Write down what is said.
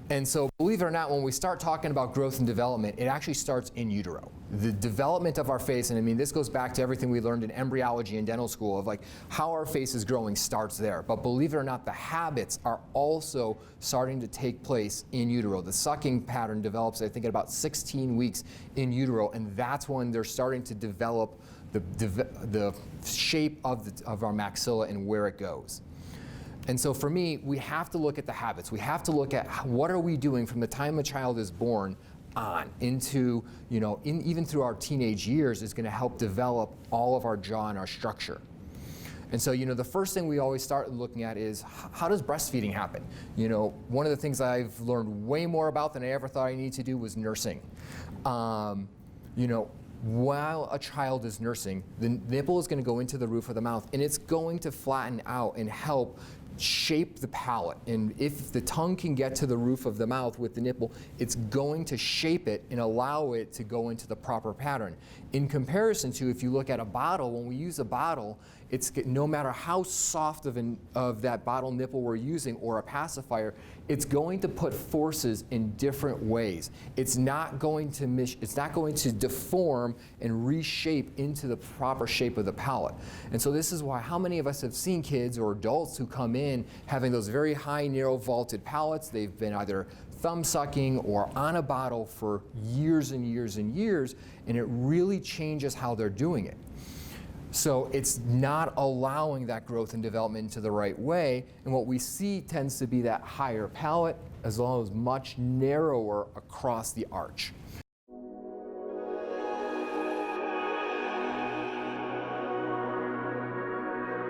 And so, believe it or not, when we start talking about growth and development, it actually starts in utero. The development of our face, and I mean, this goes back to everything we learned in embryology and dental school of like how our face is growing starts there. But believe it or not, the habits are also starting to take place in utero. The sucking pattern develops, I think, at about 16 weeks in utero, and that's when they're starting to develop the shape of our maxilla and where it goes. And so for me, we have to look at the habits. We have to look at what are we doing from the time a child is born on into, even through our teenage years is going to help develop all of our jaw and our structure. And so, the first thing we always start looking at is how does breastfeeding happen? One of the things I've learned way more about than I ever thought I needed to do was nursing. While a child is nursing, the nipple is going to go into the roof of the mouth, and it's going to flatten out and help shape the palate. And if the tongue can get to the roof of the mouth with the nipple, it's going to shape it and allow it to go into the proper pattern. In comparison to if you look at a bottle, when we use a bottle, it's no matter how soft of that bottle nipple we're using or a pacifier, it's going to put forces in different ways. It's not going to deform and reshape into the proper shape of the palate. And so this is why how many of us have seen kids or adults who come in having those very high narrow vaulted palates. They've been either thumb sucking or on a bottle for years and years and years, and it really changes how they're doing it. So it's not allowing that growth and development into the right way, and what we see tends to be that higher palate as well as much narrower across the arch.